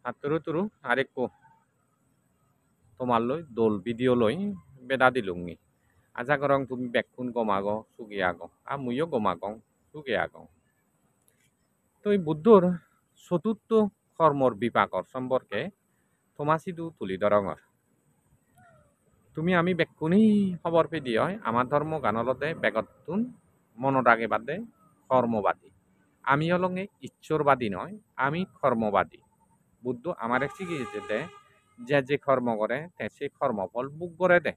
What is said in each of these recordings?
Turu areko tomalloy dol video loy bedadilungi. Aja korong tumi bekkun gomago sugiago. Amuyo gomagong sugiago. তো এই বুদ্ধর চতুর্থ কর্মর বিপাকর সম্পর্কে তোমাসিদু তুলি দরঙর তুমি আমি বেক্ষুনি খবর পে দিয়ে আমার ধর্ম গানলতে বেগতুন মনোরাগে বাদে কর্মবাদী আমি অলঙ্গে ঈশ্বরবাদী নয় আমি কর্মবাদী বুদ্ধ আমার শিখিয়েছে যে কর্ম করে সে কর্মফল বুক করে দে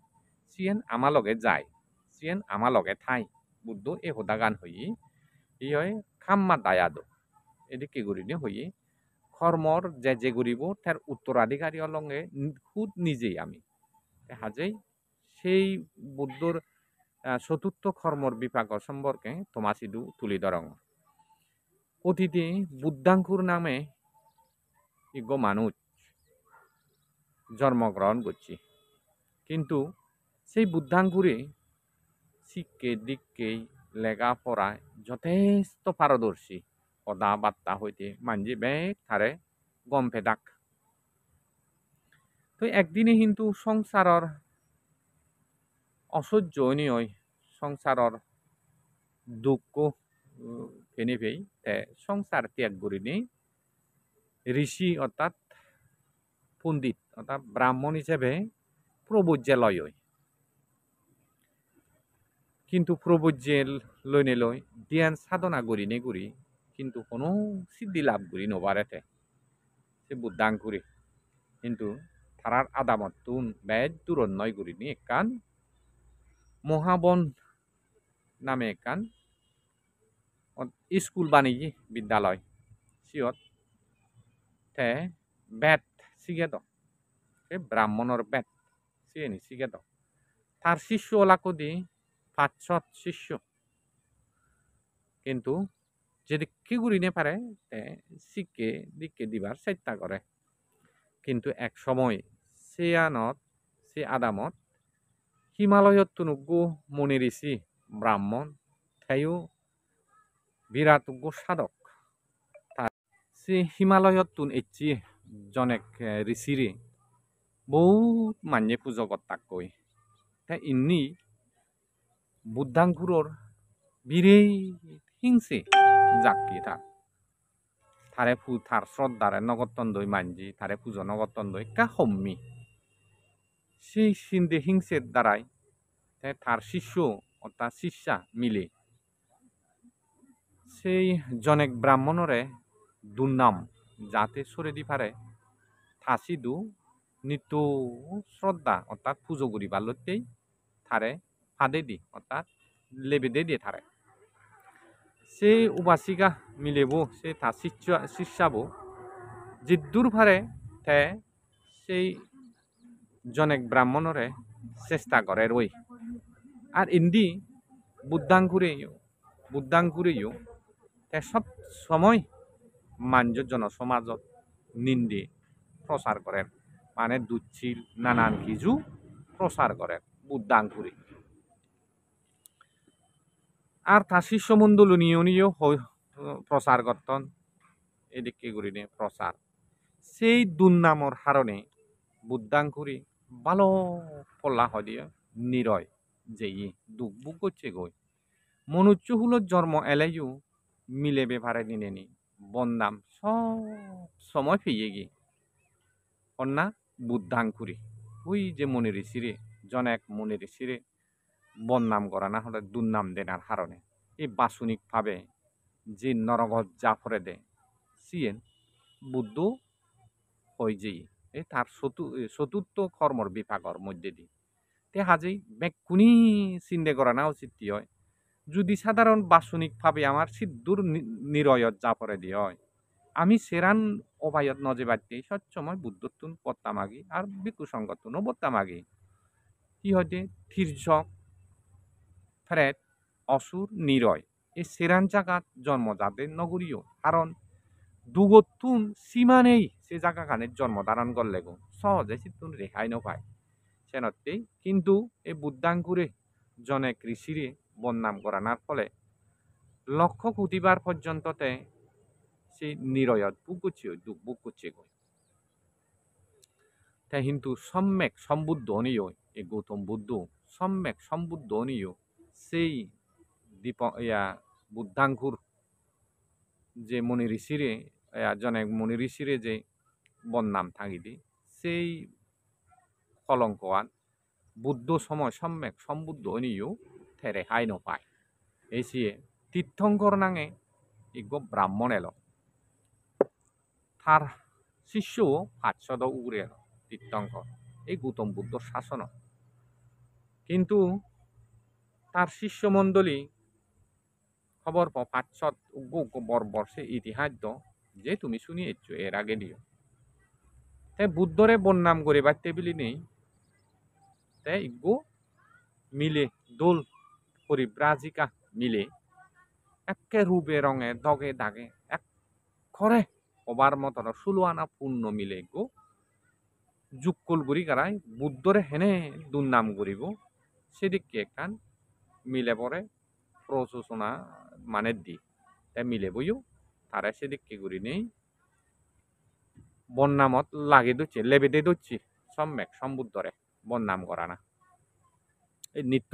সিয়েন আমার লগে যায় সিয়েন আমার লগে ঠাই বুদ্ধ এ হোদা গান হই ই হয় খাম্মা দায়াদো এদিকে গুরিনি হই কর্মর যে গুরিব তার উত্তরাধিকারী অলঙ্গে খুদ নিজেই আমি হাজেই সেই বুদ্ধর চতুর্থ কর্মর বিপাক সম্পর্কে তোমাসিদু তুলি ধরং অতীতে বুদ্ধাঙ্কুর নামে ইগো মানুষ জন্মগ্রহণ করছি কিন্তু সেই বুদ্ধাঙ্কুরে শিক্ষে দিককে লেখাপড়ায় যথেষ্ট পারদর্শী কথাবার্তা হইতে মানজি বেগ থারে গম ফেদাক তো একদিনে কিন্তু সংসারর অসহ্য নিয় সংসারর দুঃখ ফেনে ফেই সংসার ত্যাগ করিনি ঋষি অর্থাৎ পণ্ডিত অর্থাৎ ব্রাহ্মণ হিসেবে প্রবজ্জে লয় কিন্তু প্রবজ্জে লইনে লই ধ্যান সাধনা করি নে করি কিন্তু কোনো সিদ্ধি লাভ করি নবারেতে সে বুদ্ধাঙ্কুরি কিন্তু তারার আদামতুন বেদ দূরন নয় করিনি একান মহাবন নামে একান স্কুল বানিয়ে বিদ্যালয় সিয়ত তে বেদ শিখে দ ব্রাহ্মণর বেদ সিয়েনি শিখে দ তার শিষ্য ওলাকো দি 500 শিষ্য কিন্তু যদি কি করি নে পারে শিখকে দিককে দিবার চেষ্টা করে কিন্তু এক সময় সে আনত সে আদামত হিমালয়ত তুনুগু মনি ঋষি ব্রাহ্মণ থেও বিরাট সাধক সে হিমালয়ত তুন এচি জনেক ঋষিরে বহুত মান্য পুজো করতাক কই তা ইন্নি বুদ্ধাঙ্কুরর বিরে হিংসে জাকি থারে থার শ্রদ্ধারে নগতন্দই মানজি থারে পুজো নগতন্দই কা হম্মি সেই সিন্ধে হিংসের দ্বারাই তার শিষ্য অর্থাৎ শিষ্যা মিলে সেই জনেক ব্রাহ্মণরে দুর্নাম যাতে সরে দি পারে থাসিদু নিত্য শ্রদ্ধা অর্থাৎ পুজো করি বাল্যতেই থারে ফাঁদে দি অর্থাৎ লেবেদে দিয়ে থারে সে উপাসিকা মিলেবো সে তা শিষ্যাবো জিদ্দুর ফারে তে সেই জনেক ব্রাহ্মণরে চেষ্টা করে রই আর ইন্দি বুদ্ধাঙ্কুরেও তে সব সময় মাঞ্জ জনসমাজত নিন্দে প্রচার করেন মানে দুচ্ছিল নানান কিছু প্রচার করেন বুদ্ধাঙ্কুরে আর তার শিষ্যমণ্ডল নিয়েও প্রচার করতেন এদিকে করি নিয়ে প্রচার সেই দুর্নামর হারণে বুদ্ধাঙ্কুরি ভালো পল্লা হদিয়ে নিরয় যে দুঃখ বুক করছে গই মনুষ্য হুলত জন্ম এলাইও মিলে বেভারে নিনে নি বন্দাম সব সময় ফিয়ে গিয়ে কন্যা বুদ্ধাঙ্কুরি ওই যে মনি ঋষিরে জনেক মনি ঋষিরে বন্নাম করা না হলে দুর্নাম দেনার হারণে এই বাসনিকভাবে যে নরগত জাফরে দে সিয়েন বুদ্ধ হয়ে যেই তার চতুর্থ কর্মর বিভাগর মধ্যে দিয়ে তে হাজেই বেকুনি চিন্তা করা না উচিত হয় যদি সাধারণ বাসনিকভাবে আমার সিদ্ধুর নিরয়ত জাফরে দিয়ে হয় আমি সেরান অবায়ত নজে বাড়তে সবসময় বুদ্ধত্বন পত্তামাগি আর বিকু সংগঠনও বত্তামাগি কি হয়তে থির্যক ফ্রেট অসুর নিরয় এই সেরান জাগাত জন্মজাতের নগরীয় কারণ দুগতুন সীমা নেই সে জায়গা খানের জন্ম ধারণ করলে গো সহজে সিদ্ধুন রেহাই নপায় সেনতেই কিন্তু এই বুদ্ধাঙ্কুরে জনেক ঋষিরে বন্নাম করানোর ফলে লক্ষ কোটিবার পর্যন্ততে সেই নিরয়ত বুক করছে দুঃখ বুক করছে গো তে কিন্তু সম্যক সম্বুদ্ধ অনিয় এই গৌতম বুদ্ধ সম্যক সম্বুদ্ধ অনিয় সেই দীপ বুদ্ধাঙ্কুর যে মনি ঋষিরে জনে মনি ঋষিরে যে বন্নাম থাকি সেই কলঙ্কয়ান বুদ্ধ সময় সম্যক সম্বুদ্ধ অনিয় থেরে হাই নপায় এসিয়ে তীর্থঙ্কর নাঙে ইগো ব্রাহ্মণ এলো তার শিষ্য 500দ উগরে এলো তীর্থঙ্কর এই গৌতম বুদ্ধ শাসন কিন্তু তার শিষ্যমণ্ডলী খবর প 500 উগ্র বর্ষে ইতিহাস যে তুমি শুনিয়েছ এর আগে দিও তাই বুদ্ধরে বন্যাম করে বা টেবিলি নেই তাই ইগো মিলে দোল পরিব্রাজিকা মিলে একে রূপে রঙে দগে দাগে এক করে অবার মতন 16 আনা পূর্ণ মিলে গো যুক্কল গুড়ি গারাই বুদ্ধরে হেনে দুর্নাম করিব সেদিকে একখান মিলে পরে প্রশোচনা মানে দি তাই মিলে বইও তারা সেদিকে করি নেই বন্যামত লাগে দচ্ছে লেবেদে দচ্ছি সম্যক সম্বুদ্ধরে বন্যাম করা না এই নিত্য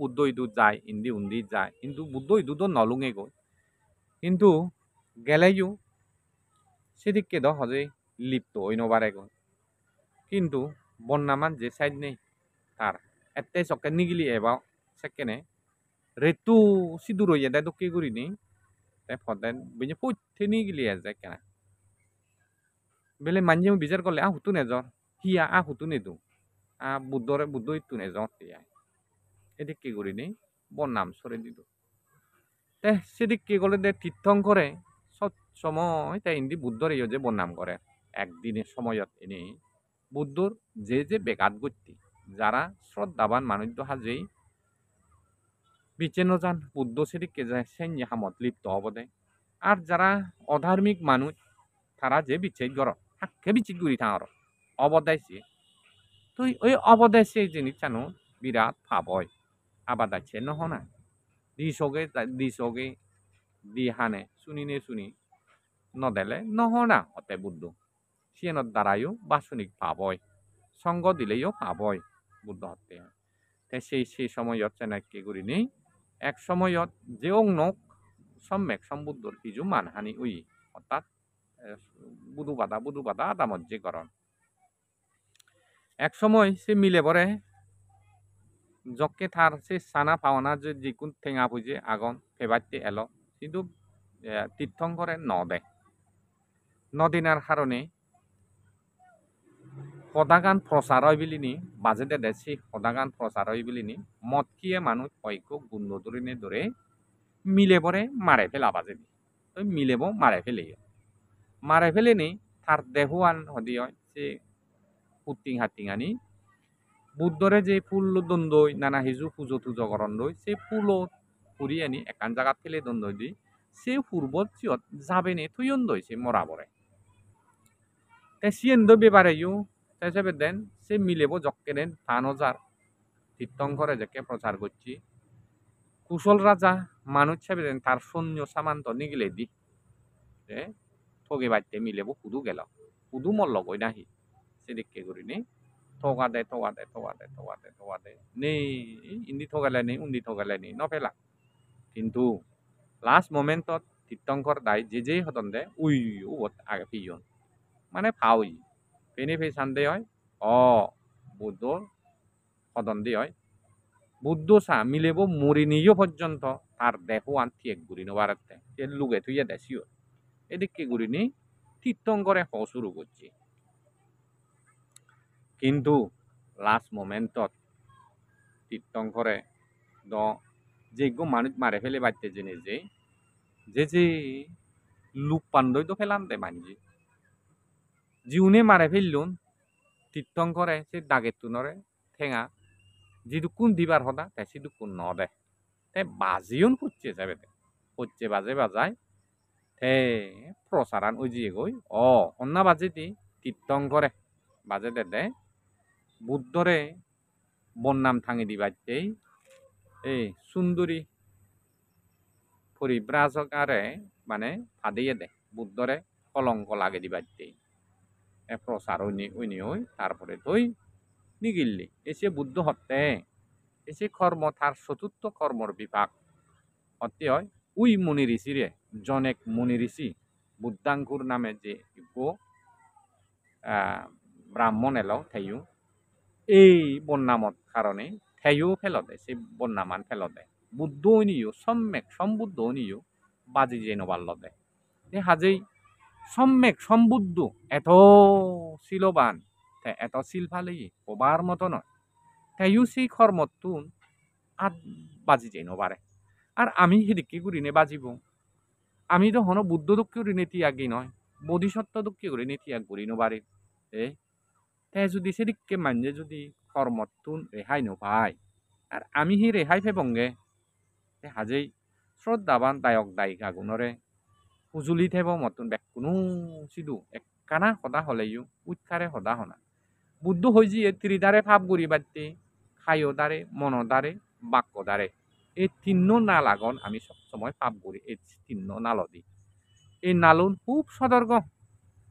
বুদ্ধ ইদু যায় ইন্দি উন্দি যায় কিন্তু বুদ্ধ ইদু তো নলুঙে গো কিন্তু গেলেও সেদিকে দ হজে লিপ্ত ওই নবারে গো কিন্তু বন্যামান যে সাইড নেই তার এতে চকে নিগিলি এবার সেকেনে রেতু সিদুর হইয়া দেয় তো কি করি নি তাই ফদেন বিজে পথে নিগিলি যায় কেনা বেলে মানজিও বিচার করলে হুতু নেজর হিয়া হুতু নেদু বুদ্ধরে বুদ্ধ ইতু নেজর তিয়া এদিক কি করি নি বন্যাম সরে দিত তে সেদিক কি করলে দে তীর্থঙ্করে সব সময় তাই ইন্দি বুদ্ধর ইয়ে যে বন্যাম করে একদিনের সময়ত এনে বুদ্ধর যে বেকাত গতি যারা শ্রদ্ধাবান মানুষ হাজেই বিচেন যান বুদ্ধ সেদিকে যায় সৈন্য হামত লিপ্ত হব দে আর যারা অধার্মিক মানুষ তারা যে বিচ্ছেদ গর হাক্কে বিচ্ছেদ গুড়ি থাঙর অবদাইছে তো ওই অবদাইছে জিনিস জানো বিরাট ভাবয় আবাদাইছে নহনা দিশগে দি হানে শুনিনে শুনি নদেলে নহনা অতে বুদ্ধ সিয়েনত দ্বারাইও বাসনিক ভাবয় সঙ্গ দিলেও ভাবয় বুদ্ধ হতে হয় তাই সেই সময়ত চেনাকি করি নেই এক সময়ত যে নক সম্যক সম্বুদ্ধর কিছু মানহানি উই অর্থাৎ বুধু বাদা আদামত যে করণ এক সময় সে মিলে পরে জকে থার সে সানা পাওনা যে যিকুন ঠেঙা পুজে আগন ফেবাইতে এলো কিন্তু তীর্থঙ্করে নদে নদিনার কারণে সদাগান প্রচার হয় বিলিনি বাজেতে দেশি সদাগান প্রচার হয় বিলিনি মদকিয়ে মানুষ ঐক্য গুণ্ড ধরে মিলে পরে মারে ফেলা বাজে ওই মিলেব মারে ফেলে নি তার দেহুয়ান হদি হয় সে হুটিং হাটিং আনি বুদ্ধরে যে ফুল দন্দই নানা হিজু পুজো টুজো করন দই সেই ফুল পুরি আনি একান জায়গা ফেলে দন্দই দি সে পূর্বত চিয়ত যাবে নে থুইন দই সে মরা পরে তাই সিয়েন দই বেবারে ইউ তাই যাবে দেন সে মিলেব জক্কে দেন 5,000 তীর্থঙ্করে যাকে প্রচার করছি কুশল রাজা মানুষ ছাবে দেন তার সৈন্য সামান্ত নিগিলে দি ঠগে বাইতে মিলেব হুদু গেল হুদু মল্ল গই নাহি সেদিকে করি নি থগা দে নেই ইন্দি থগালে নেই উন্দি থগালে নেই নফেলা কিন্তু লাস্ট মোমেন্টত তীর্থঙ্কর দায় যে হতন দে উই আগে ফিয়ন মানে ফাউই পেনে ফে সান্দে হয় বুদ্ধ হদন দি হয় বুদ্ধ সা মিলেব মরি নিয়ে পর্যন্ত তার দেহ আনতি এক গুড়ি নবারাতে লুগে থুইয়া দেশিও এদিকে গুড়ি নি তীর্থঙ্করে হ শুরু করছি কিন্তু লাস্ট মোমেন্টত তীর্থঙ্করে দ যেগো মানুষ মারে ফেলে বাড়তে জেনে যে লুক পান্ডই তো ফেলাম দে মানজি জিউনে মারে ফেললুন তীর্থঙ্করে সে দাগের তুনরে ঠেঙা যিদুকুন দিবার হদা তাই সিদুকুন ন দে তাই বাজিউন ফুটছে যাবে ফুটছে বাজায় তে প্রসারান ওই জিয়ে গই অন্না বাজে দি তীর্থঙ্করে বাজে দে বুদ্ধরে বন্যাম থাঙি দিবাইতেই এই সুন্দরী পরিব্রাজকারে মানে ফাদিয়ে দে বুদ্ধরে কলঙ্ক লাগে দিবাইতেই প্রচার উনি ওই তারপরে তৈ নিগিল্লি এসে বুদ্ধ হত্যে এসে কর্ম তার চতুর্থ কর্মর বিভাগ হত্যে হয় উই মুনি ঋষি রে জনেক মুনি ঋষি বুদ্ধাঙ্কুর নামে যে ইগো ব্রাহ্মণ এলো থেয়ু এই বন্যামত কারণে থেয়ু ফেলতে সেই বন্যামান ফেলতে বুদ্ধ নিও সম্যক সম্বুদ্ধ নিও বাজি যে নবাল্লতে হাজেই সম্যক সম্বুদ্ধ এত শিলবান এত শিল ফালেই কবার মতো নয় তাইও সেই কর্মতুন আর বাজি যাই নবারে আর আমি সেদিকে করিনে বাজিব আমি তো হন বুদ্ধ দক্ষিণ করিনে তিয়াগি নয় বোধিসত্ত্ব দক্ষিণ করিনে তিয়াগ করি নবারে তে যদি সেদিকে মানজে যদি কর্মতুন রেহাই নপায় আর আমি হি রেহাই ফেবঙ্গে হাজেই শ্রদ্ধাবান দায়ক দায়িকা গুণরে উজুলি থেব মতন বেকুনো সিধু একখানা সদা হলেও উৎকারে সদা হনা বুদ্ধ হৈ যে ত্রিদারে ভাব গড়ি বাড়তে খাইও দ্বারে মন দ্বারে বাক্য দ্বারে এই তিন্ন নাল আগন আমি সবসময় পাপ করি এই তিন্ন নালদি এই নালুন খুব সতর্ক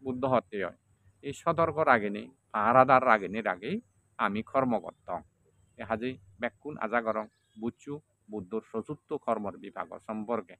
বুদ্ধ হতে হয় এই সতর্কর আগে নেই পাহারাদার আগে নেই আগেই আমি কর্ম করতাম এ হাজি ব্যাকুন আজা গরম বুঝছু বুদ্ধর চতুর্থ কর্মর বিভাগ সম্পর্কে